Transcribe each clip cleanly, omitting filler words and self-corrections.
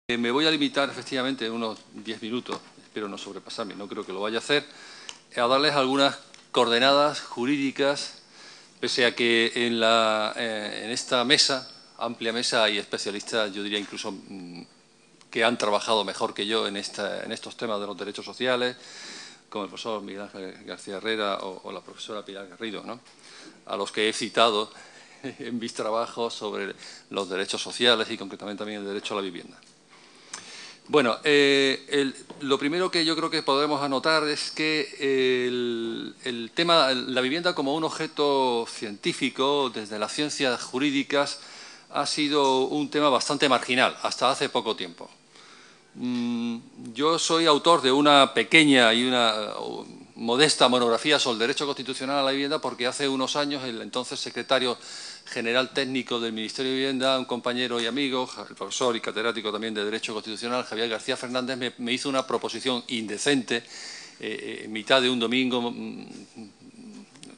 Me voy a limitar efectivamente en unos 10 minutos, espero no sobrepasarme, no creo que lo vaya a hacer, a darles algunas coordenadas jurídicas, pese a que en esta mesa, amplia mesa, hay especialistas, yo diría incluso que han trabajado mejor que yo en estos temas de los derechos sociales, como el profesor Miguel Ángel García Herrera o la profesora Pilar Garrido, ¿no?, a los que he citado en mis trabajos sobre los derechos sociales y concretamente también el derecho a la vivienda. Bueno, lo primero que yo creo que podemos anotar es que el tema, la vivienda como un objeto científico desde las ciencias jurídicas ha sido un tema bastante marginal hasta hace poco tiempo. Yo soy autor de una pequeña y una modesta monografía sobre el derecho constitucional a la vivienda porque hace unos años el entonces secretario general técnico del Ministerio de Vivienda, un compañero y amigo, el profesor y catedrático también de Derecho Constitucional, Javier García Fernández, me hizo una proposición indecente en mitad de un domingo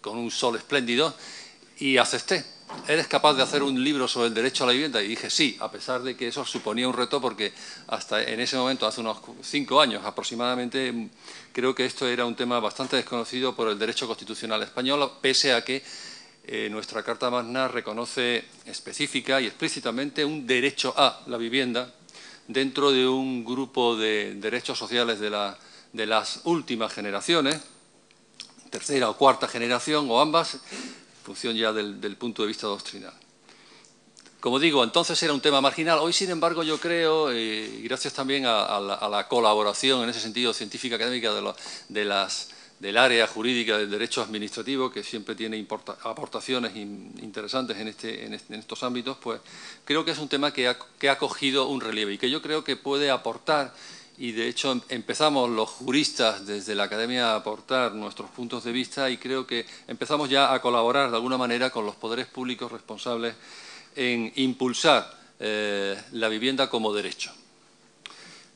con un sol espléndido y acepté. ¿Eres capaz de hacer un libro sobre el derecho a la vivienda? Y dije sí, a pesar de que eso suponía un reto porque hasta en ese momento, hace unos 5 años aproximadamente, creo que esto era un tema bastante desconocido por el derecho constitucional español, pese a que nuestra Carta Magna reconoce específica y explícitamente un derecho a la vivienda dentro de un grupo de derechos sociales de las últimas generaciones, tercera o cuarta generación o ambas, en función ya del punto de vista doctrinal. Como digo, entonces era un tema marginal. Hoy, sin embargo, yo creo, y gracias también a la colaboración en ese sentido científica académica del área jurídica del derecho administrativo, que siempre tiene aportaciones interesantes en estos ámbitos, pues creo que es un tema que ha cogido un relieve y que yo creo que puede aportar, y de hecho empezamos los juristas desde la academia a aportar nuestros puntos de vista y creo que empezamos ya a colaborar de alguna manera con los poderes públicos responsables en impulsar la vivienda como derecho.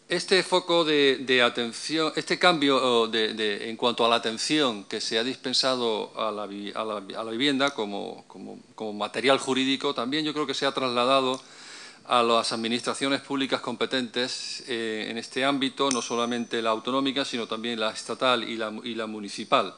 Este foco de atención, este cambio en cuanto a la atención que se ha dispensado a la vivienda como material jurídico, también yo creo que se ha trasladado a las administraciones públicas competentes en este ámbito, no solamente la autonómica, sino también la estatal y la municipal.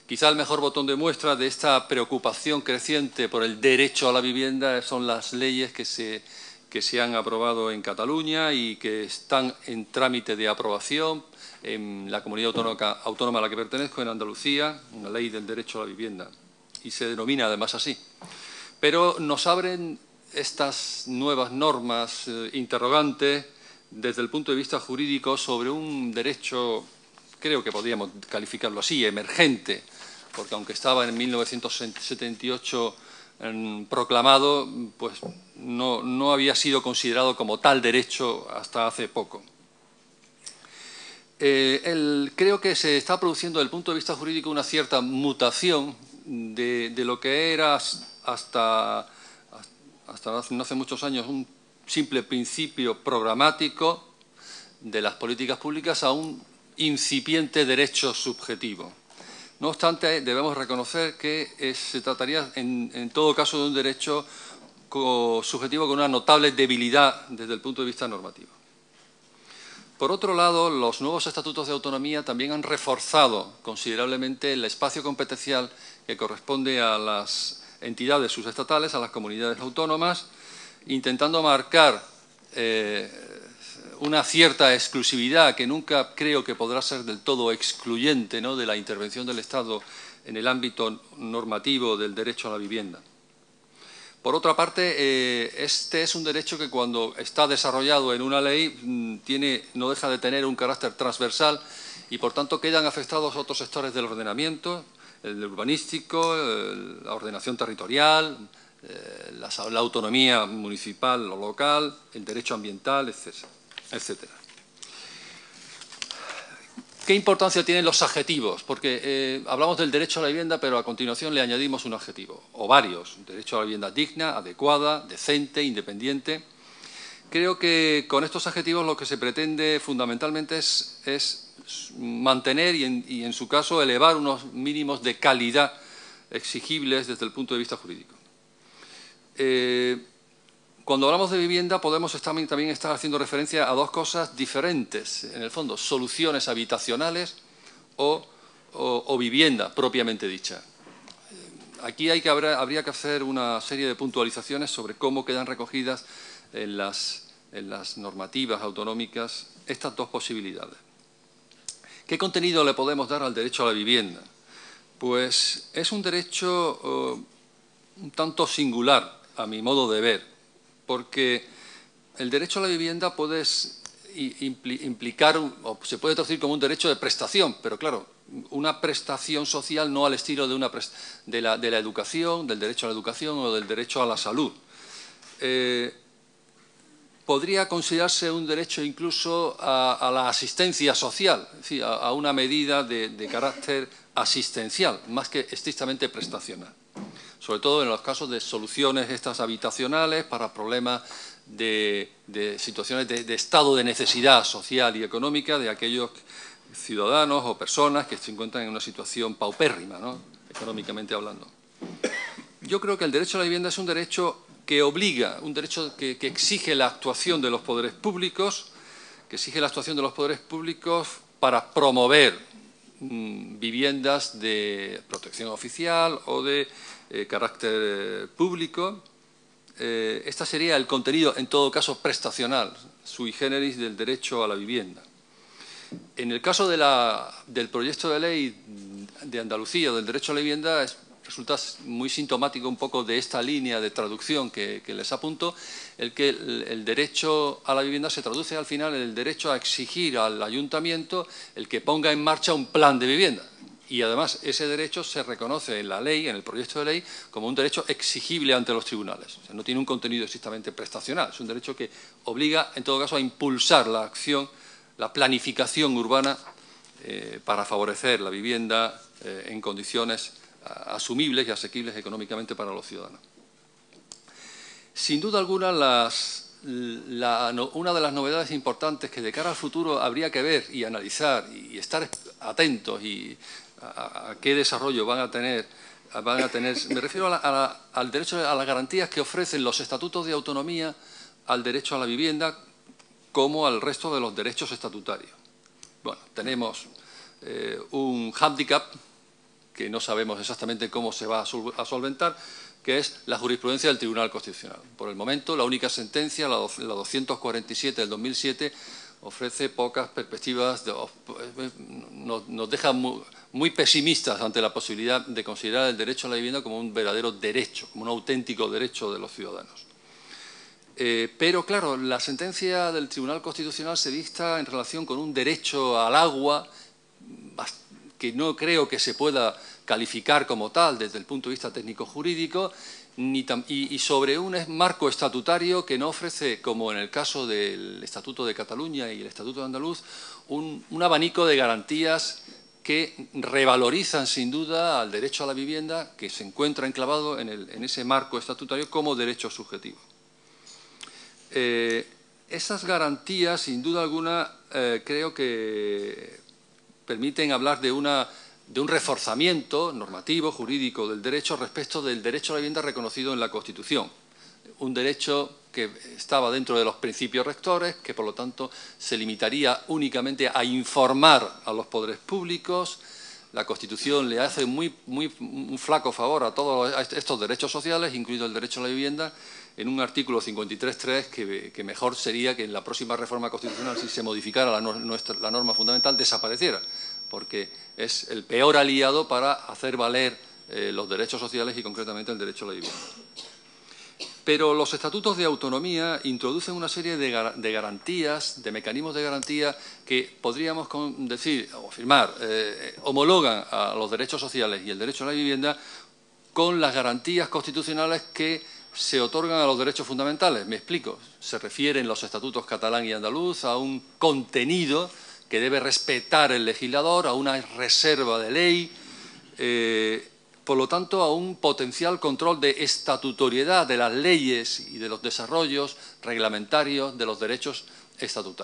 Quizá el mejor botón de muestra de esta preocupación creciente por el derecho a la vivienda son las leyes que se han aprobado en Cataluña y que están en trámite de aprobación en la comunidad autónoma a la que pertenezco, en Andalucía, una ley del derecho a la vivienda, y se denomina además así. Pero nos abren estas nuevas normas interrogantes desde el punto de vista jurídico sobre un derecho, creo que podríamos calificarlo así, emergente, porque aunque estaba en 1978 proclamado, pues no había sido considerado como tal derecho hasta hace poco. Creo que se está produciendo desde el punto de vista jurídico una cierta mutación de lo que era hasta no hace muchos años un simple principio programático de las políticas públicas a un incipiente derecho subjetivo. No obstante, debemos reconocer que se trataría en todo caso de un derecho subjetivo con una notable debilidad desde el punto de vista normativo. Por otro lado, los nuevos estatutos de autonomía también han reforzado considerablemente el espacio competencial que corresponde a las entidades subestatales, a las comunidades autónomas, intentando marcar una cierta exclusividad que nunca creo que podrá ser del todo excluyente, ¿no?, de la intervención del Estado en el ámbito normativo del derecho a la vivienda. Por otra parte, este es un derecho que cuando está desarrollado en una ley no deja de tener un carácter transversal y por tanto quedan afectados otros sectores del ordenamiento, el urbanístico, la ordenación territorial, la autonomía municipal o local, el derecho ambiental, etcétera. ¿Qué importancia tienen los adjetivos? Porque hablamos del derecho a la vivienda, pero a continuación le añadimos un adjetivo, o varios. Derecho a la vivienda digna, adecuada, decente, independiente. Creo que con estos adjetivos lo que se pretende fundamentalmente es mantener y en su caso elevar unos mínimos de calidad exigibles desde el punto de vista jurídico. Cuando hablamos de vivienda podemos también estar haciendo referencia a dos cosas diferentes, en el fondo, soluciones habitacionales o vivienda propiamente dicha. Aquí habría que hacer una serie de puntualizaciones sobre cómo quedan recogidas en las normativas autonómicas estas dos posibilidades. ¿Qué contenido le podemos dar al derecho a la vivienda? Pues es un derecho un tanto singular, a mi modo de ver, porque el derecho a la vivienda puede implicar, o se puede traducir como un derecho de prestación, pero claro, una prestación social no al estilo de la educación, del derecho a la educación o del derecho a la salud. Podría considerarse un derecho incluso a la asistencia social, es decir, a una medida de carácter asistencial, más que estrictamente prestacional. Sobre todo en los casos de soluciones estas habitacionales para problemas de situaciones de estado de necesidad social y económica de aquellos ciudadanos o personas que se encuentran en una situación paupérrima, ¿no?, económicamente hablando. Yo creo que el derecho a la vivienda es un derecho que obliga, un derecho que exige la actuación de los poderes públicos, para promover viviendas de protección oficial o de carácter público. Este sería el contenido, en todo caso, prestacional, sui generis del derecho a la vivienda. En el caso del proyecto de ley de Andalucía del derecho a la vivienda, resulta muy sintomático un poco de esta línea de traducción que les apunto, el que el derecho a la vivienda se traduce al final en el derecho a exigir al ayuntamiento el que ponga en marcha un plan de vivienda. Y además ese derecho se reconoce en la ley, en el proyecto de ley, como un derecho exigible ante los tribunales. O sea, no tiene un contenido estrictamente prestacional, es un derecho que obliga, en todo caso, a impulsar la acción, la planificación urbana para favorecer la vivienda en condiciones asumibles y asequibles económicamente para los ciudadanos. Sin duda alguna, una de las novedades importantes que de cara al futuro habría que ver y analizar y estar atentos a qué desarrollo van a tener, me refiero al derecho a las garantías que ofrecen los estatutos de autonomía al derecho a la vivienda como al resto de los derechos estatutarios. Bueno, tenemos un hándicap que no sabemos exactamente cómo se va a solventar, que es la jurisprudencia del Tribunal Constitucional. Por el momento, la única sentencia, la 247 del 2007, ofrece pocas perspectivas, nos deja muy pesimistas ante la posibilidad de considerar el derecho a la vivienda como un verdadero derecho, como un auténtico derecho de los ciudadanos. Pero, claro, la sentencia del Tribunal Constitucional se dicta en relación con un derecho al agua que no creo que se pueda calificar como tal desde el punto de vista técnico-jurídico y sobre un marco estatutario que no ofrece, como en el caso del Estatuto de Cataluña y el Estatuto de Andaluz, un abanico de garantías que revalorizan sin duda al derecho a la vivienda que se encuentra enclavado en ese marco estatutario como derecho subjetivo. Esas garantías, sin duda alguna, creo que permiten hablar de un reforzamiento normativo, jurídico del derecho respecto del derecho a la vivienda reconocido en la Constitución. Un derecho que estaba dentro de los principios rectores, que por lo tanto se limitaría únicamente a informar a los poderes públicos. La Constitución le hace un flaco favor a todos estos derechos sociales, incluido el derecho a la vivienda, en un artículo 53.3 que mejor sería que en la próxima reforma constitucional, si se modificara la norma fundamental, desapareciera, porque es el peor aliado para hacer valer los derechos sociales y concretamente el derecho a la vivienda. Pero los estatutos de autonomía introducen una serie de garantías, de mecanismos de garantía que podríamos decir o afirmar homologan a los derechos sociales y el derecho a la vivienda con las garantías constitucionales que se otorgan a los derechos fundamentales. Me explico. Se refieren los estatutos catalán y andaluz a un contenido que debe respetar el legislador, a una reserva de ley, por lo tanto, a un potencial control de estatutoriedad de las leyes y de los desarrollos reglamentarios de los derechos estatutarios.